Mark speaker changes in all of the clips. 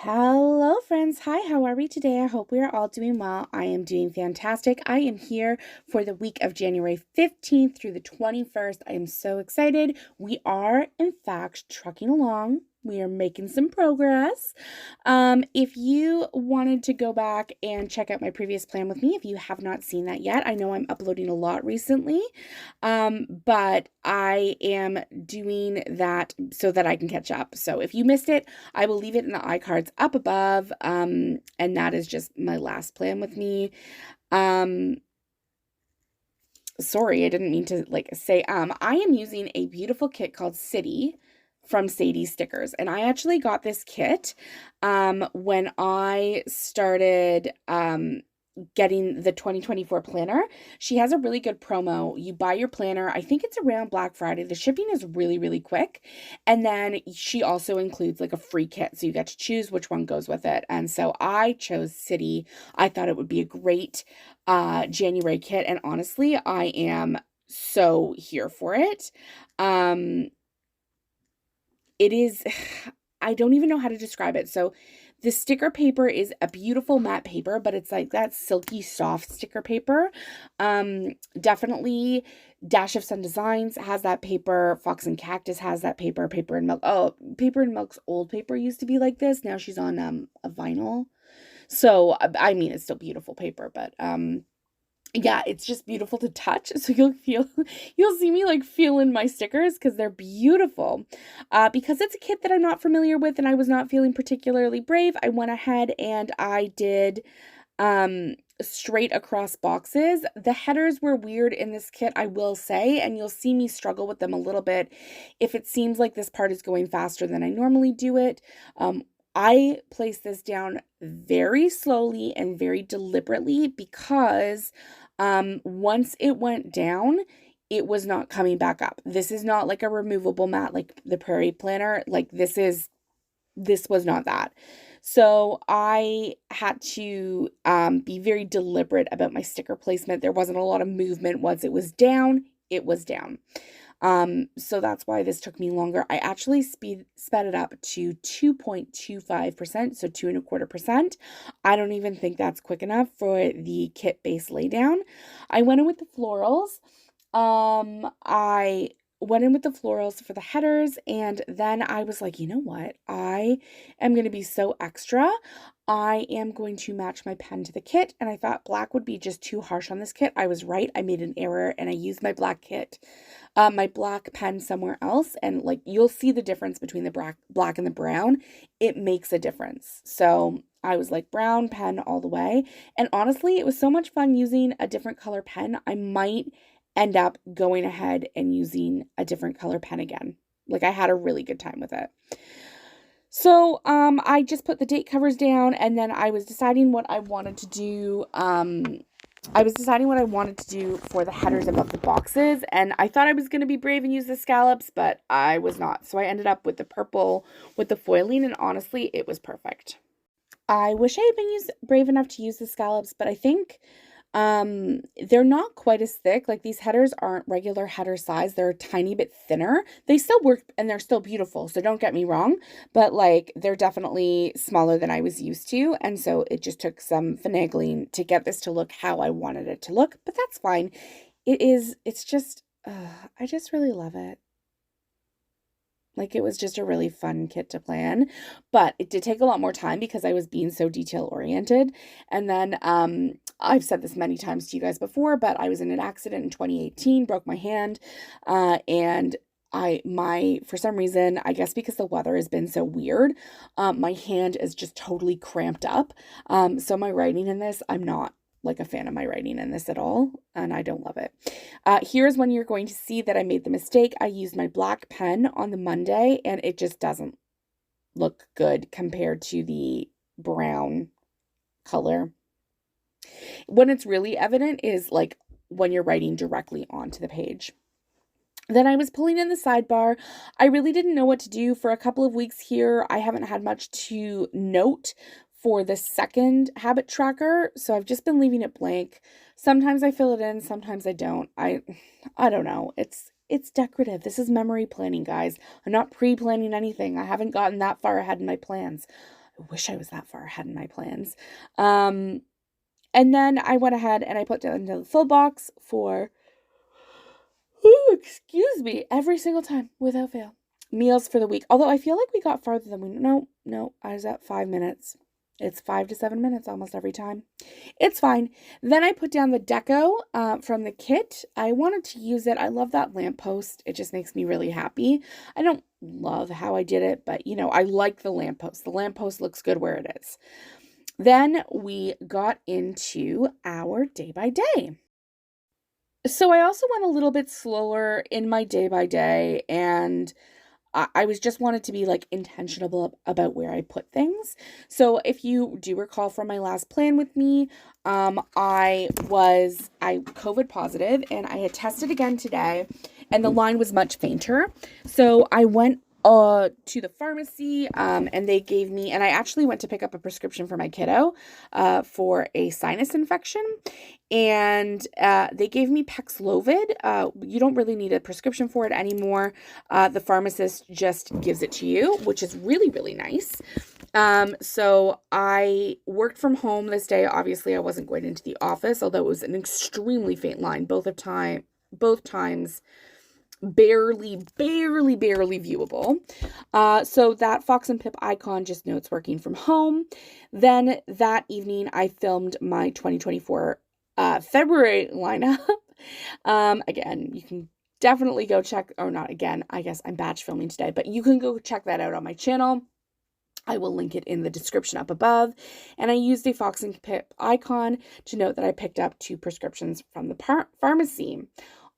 Speaker 1: Hello, friends. Hi, how are we today? I hope we are all doing well. I am doing fantastic. I am here for the week of January 15th through the 21st. I am so excited. We are, in fact, trucking along. We are making some progress. If you wanted to go back and check out my previous plan with me, if you have not seen that yet, I know I'm uploading a lot recently, but I am doing that so that I can catch up. So if you missed it, I will leave it in the iCards up above, and that is just my last plan with me. Sorry, I didn't mean to say, I am using a beautiful kit called Sadie from Sadie Stickers, and I actually got this kit, when I started, getting the 2024 planner. She has a really good promo. You buy your planner, I think it's around Black Friday. The shipping is really, really quick. And then she also includes like a free kit. So you get to choose which one goes with it. And so I chose City. I thought it would be a great January kit. And honestly, I am so here for it. It is, I don't even know how to describe it. So the sticker paper is a beautiful matte paper, but it's like that silky soft sticker paper. Definitely Dash of Sun Designs has that paper. Fox and Cactus has that paper. Paper and Milk. Oh, Paper and Milk's old paper used to be like this. Now she's on a vinyl. So I mean, it's still beautiful paper, but yeah, it's just beautiful to touch. So you'll see me like feeling my stickers because they're beautiful. Because it's a kit that I'm not familiar with and I was not feeling particularly brave, I went ahead and I did straight across boxes. The headers were weird in this kit, I will say, and you'll see me struggle with them a little bit if it seems like this part is going faster than I normally do it. I placed this down very slowly and very deliberately because once it went down, it was not coming back up. This is not like a removable mat like the Prairie Planner. Like this was not that. So I had to be very deliberate about my sticker placement. There wasn't a lot of movement. Once it was down, it was down. So that's why this took me longer. I actually sped it up to 2.25%, so 2.25%. I don't even think that's quick enough for the kit base laydown. I went in with the florals. I went in with the florals for the headers, and then I was like, you know what? I am going to be so extra. I am going to match my pen to the kit, and I thought black would be just too harsh on this kit. I was right. I made an error, and I used my black my black pen somewhere else, and like you'll see the difference between the black and the brown. It makes a difference. So I was like brown pen all the way, and honestly, it was so much fun using a different color pen. I might end up going ahead and using a different color pen again. Like I had a really good time with it. So, I just put the date covers down, and then I was deciding what I wanted to do. I was deciding what I wanted to do for the headers above the boxes, and I thought I was going to be brave and use the scallops, but I was not. So I ended up with the purple with the foiling, and honestly, it was perfect. I wish I had been brave enough to use the scallops, but I think they're not quite as thick. Like these headers aren't regular header size. They're a tiny bit thinner. They still work and they're still beautiful. So don't get me wrong, but like they're definitely smaller than I was used to. And so it just took some finagling to get this to look how I wanted it to look, but that's fine. It's just, I just really love it. Like it was just a really fun kit to plan, but it did take a lot more time because I was being so detail oriented. And then I've said this many times to you guys before, but I was in an accident in 2018, broke my hand, and for some reason, I guess because the weather has been so weird, my hand is just totally cramped up. So my writing in this, I'm not like a fan of my writing in this at all, and I don't love it. Here's when you're going to see that I made the mistake. I used my black pen on the Monday, and it just doesn't look good compared to the brown color. When it's really evident is like when you're writing directly onto the page. Then I was pulling in the sidebar. I really didn't know what to do for a couple of weeks here. I haven't had much to note for the second habit tracker, so I've just been leaving it blank. Sometimes I fill it in, sometimes I don't. I don't know. It's decorative. This is memory planning, guys. I'm not pre-planning anything. I haven't gotten that far ahead in my plans. I wish I was that far ahead in my plans. And then I went ahead and I put down into the full box for, excuse me, every single time without fail. Meals for the week. Although I feel like we got farther than we, no, I was at 5 minutes. It's 5 to 7 minutes almost every time. It's fine. Then I put down the deco from the kit. I wanted to use it. I love that lamppost. It just makes me really happy. I don't love how I did it, but I like the lamppost. The lamppost looks good where it is. Then we got into our day by day. So I also went a little bit slower in my day by day, and I was just wanted to be like intentional about where I put things. So if you do recall from my last plan with me, I COVID positive and I had tested again today and the line was much fainter. So I went to the pharmacy and they gave me, and I actually went to pick up a prescription for my kiddo for a sinus infection. And they gave me Paxlovid. You don't really need a prescription for it anymore. The pharmacist just gives it to you, which is really, really nice. So I worked from home this day. Obviously, I wasn't going into the office, although it was an extremely faint line. Both times barely viewable. So that Fox and Pip icon just notes working from home. Then that evening, I filmed my 2024 February lineup. Again, you can definitely go check, or not again, I guess I'm batch filming today, but you can go check that out on my channel. I will link it in the description up above. And I used a Fox and Pip icon to note that I picked up 2 prescriptions from the pharmacy.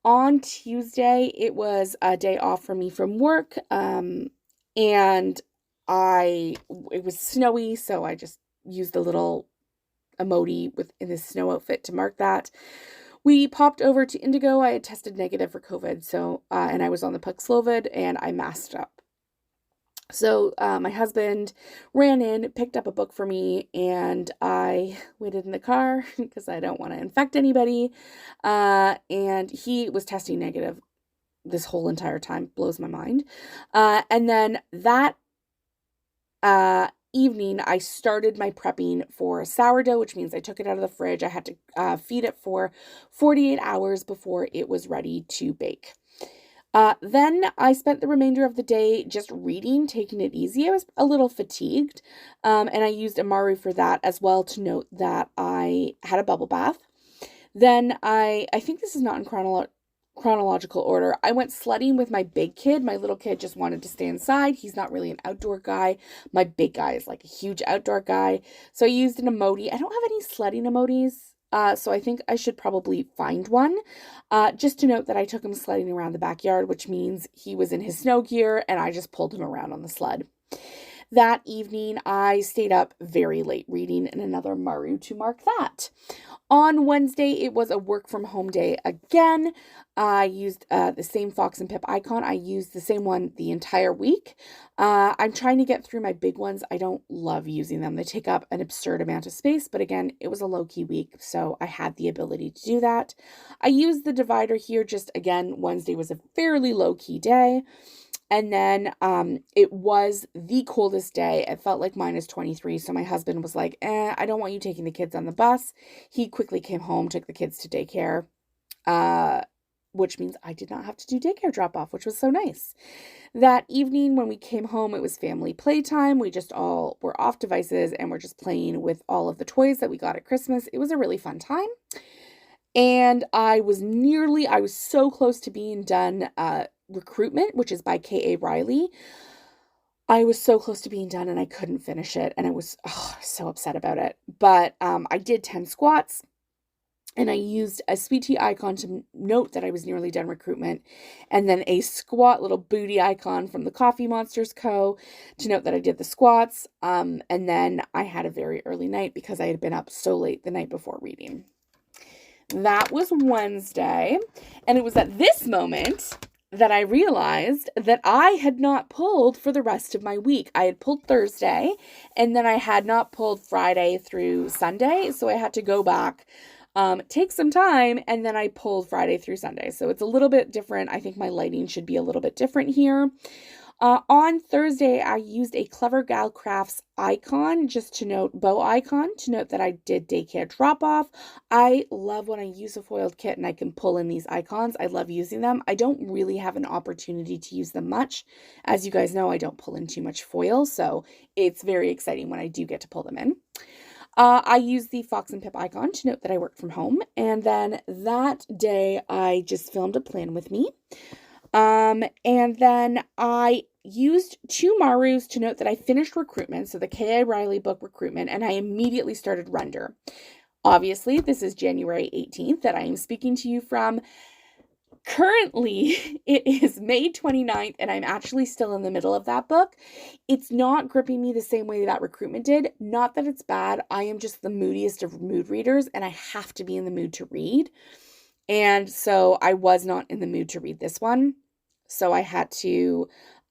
Speaker 1: On Tuesday, it was a day off for me from work, and it was snowy, so I just used the little emoji in this snow outfit to mark that. We popped over to Indigo. I had tested negative for COVID, so and I was on the Paxlovid, and I masked up. So my husband ran in, picked up a book for me, and I waited in the car because I don't want to infect anybody. And he was testing negative this whole entire time. Blows my mind. And then that evening, I started my prepping for sourdough, which means I took it out of the fridge. I had to feed it for 48 hours before it was ready to bake. Then I spent the remainder of the day just reading, taking it easy. I was a little fatigued, and I used Amaru for that as well to note that I had a bubble bath. Then I think this is not in chronological order. I went sledding with my big kid. My little kid just wanted to stay inside. He's not really an outdoor guy. My big guy is like a huge outdoor guy. So I used an emoji. I don't have any sledding emojis. So I think I should probably find one, just to note that I took him sledding around the backyard, which means he was in his snow gear and I just pulled him around on the sled. That evening, I stayed up very late reading and another Maru to mark that. On Wednesday, it was a work from home day again. I used the same Fox and Pip icon. I used the same one the entire week. I'm trying to get through my big ones. I don't love using them. They take up an absurd amount of space, but again, it was a low-key week, so I had the ability to do that. I used the divider here. Just again, Wednesday was a fairly low-key day. And then it was the coldest day. It felt like -23. So my husband was like, I don't want you taking the kids on the bus. He quickly came home, took the kids to daycare, which means I did not have to do daycare drop-off, which was so nice. That evening when we came home, it was family playtime. We just all were off devices and we're just playing with all of the toys that we got at Christmas. It was a really fun time. And I was so close to being done Recruitment, which is by K.A. Riley. I was so close to being done and I couldn't finish it. And I was so upset about it. But I did 10 squats and I used a sweet tea icon to note that I was nearly done recruitment. And then a squat little booty icon from the Coffee Monsters Co. to note that I did the squats. And then I had a very early night because I had been up so late the night before reading. That was Wednesday. And it was at this moment that I realized that I had not pulled for the rest of my week. I had pulled Thursday, and then I had not pulled Friday through Sunday, so I had to go back, take some time, and then I pulled Friday through Sunday. So it's a little bit different. I think my lighting should be a little bit different here. On Thursday, I used a Clever Gal Crafts icon just to note, bow icon, to note that I did daycare drop off. I love when I use a foiled kit and I can pull in these icons. I love using them. I don't really have an opportunity to use them much. As you guys know, I don't pull in too much foil, so it's very exciting when I do get to pull them in. I used the Fox and Pip icon to note that I worked from home. And then that day, I just filmed a plan with me. And then I used 2 Marus to note that I finished recruitment, so the K.A. Riley book recruitment, and I immediately started render. Obviously, this is January 18th that I am speaking to you from. Currently, it is May 29th, and I'm actually still in the middle of that book. It's not gripping me the same way that recruitment did. Not that it's bad. I am just the moodiest of mood readers, and I have to be in the mood to read. And so I was not in the mood to read this one. So I had to,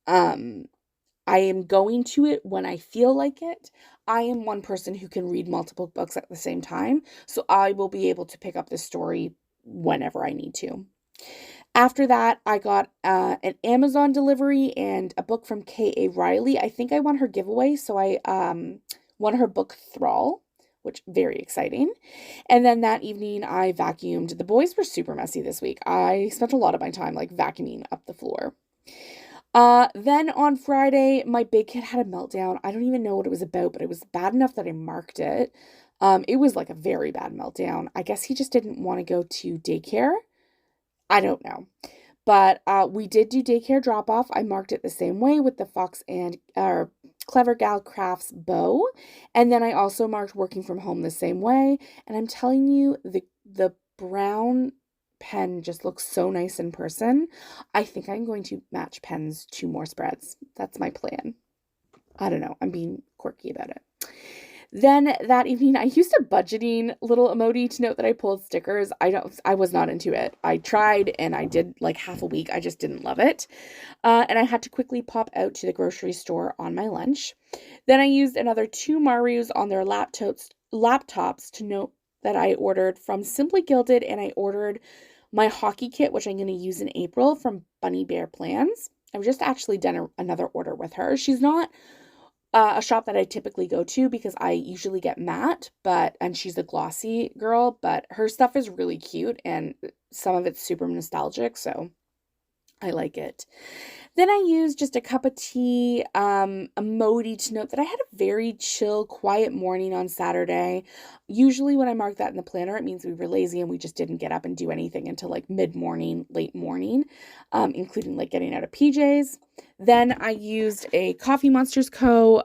Speaker 1: I am going to it when I feel like it. I am one person who can read multiple books at the same time. So I will be able to pick up the story whenever I need to. After that, I got an Amazon delivery and a book from K.A. Riley. I think I won her giveaway. So I won her book Thrall, which very exciting. And then that evening I vacuumed. The boys were super messy this week. I spent a lot of my time like vacuuming up the floor. Then on Friday, my big kid had a meltdown. I don't even know what it was about, but it was bad enough that I marked it. It was like a very bad meltdown. I guess he just didn't want to go to daycare. I don't know. But we did do daycare drop-off. I marked it the same way with the Fox and Clever Gal Crafts bow. And then I also marked working from home the same way. And I'm telling you, the brown pen just looks so nice in person. I think I'm going to match pens 2 more spreads. That's my plan. I don't know. I'm being quirky about it. Then that evening, I used a budgeting little emoji to note that I pulled stickers. I was not into it. I tried and I did like half a week. I just didn't love it. And I had to quickly pop out to the grocery store on my lunch. Then I used another 2 Marus on their laptops to note that I ordered from Simply Gilded, and I ordered my hockey kit, which I'm going to use in April, from Bunny Bear Plans. I've just actually done another order with her. She's not a shop that I typically go to because I usually get matte, and she's a glossy girl, but her stuff is really cute and some of it's super nostalgic, so I like it. Then I used just a cup of tea emoji to note that I had a very chill, quiet morning on Saturday. Usually when I mark that in the planner, it means we were lazy and we just didn't get up and do anything until like mid-morning, late morning, including like getting out of PJs. Then I used a Coffee Monsters Co.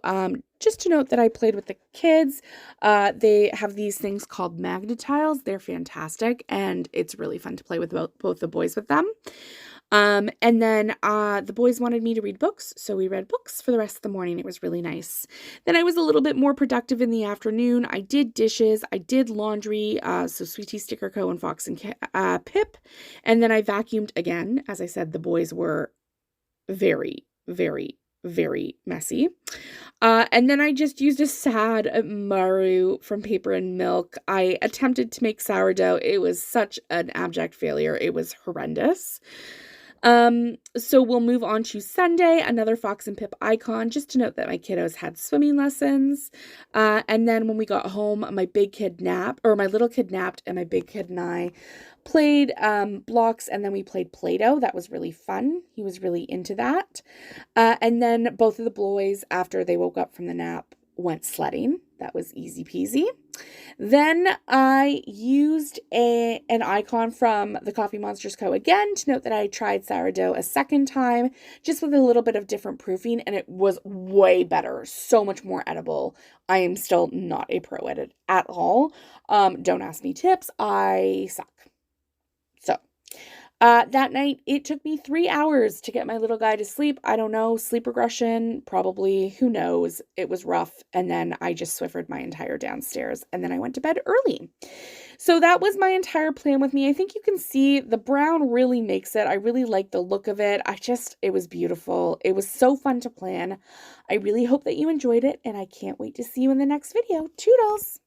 Speaker 1: Just to note that I played with the kids. They have these things called Magnetiles. They're fantastic, and it's really fun to play with both the boys with them. And then the boys wanted me to read books, so we read books for the rest of the morning. It was really nice. Then I was a little bit more productive in the afternoon. I did dishes, I did laundry, so Sweetie Sticker Co. and Fox and Pip, and then I vacuumed again. As I said, the boys were very, very, very messy. And then I just used a sad Maru from Paper and Milk. I attempted to make sourdough. It was such an abject failure. It was horrendous. So we'll move on to Sunday, another Fox and Pip icon, just to note that my kiddos had swimming lessons. And then when we got home, my little kid napped, and my big kid and I played blocks, and then we played Play-Doh. That was really fun. He was really into that. And then both of the boys, after they woke up from the nap, went sledding. That was easy peasy. Then I used an icon from the Coffee Monsters Co. again to note that I tried sourdough a second time, just with a little bit of different proofing, and it was way better, so much more edible. I am still not a pro at it at all. Don't ask me tips. I suck. So that night, it took me 3 hours to get my little guy to sleep. I don't know, sleep regression, probably, who knows. It was rough, and then I just Swiffered my entire downstairs, and then I went to bed early. So that was my entire plan with me. I think you can see the brown really makes it. I really like the look of it. It was beautiful. It was so fun to plan. I really hope that you enjoyed it, and I can't wait to see you in the next video. Toodles!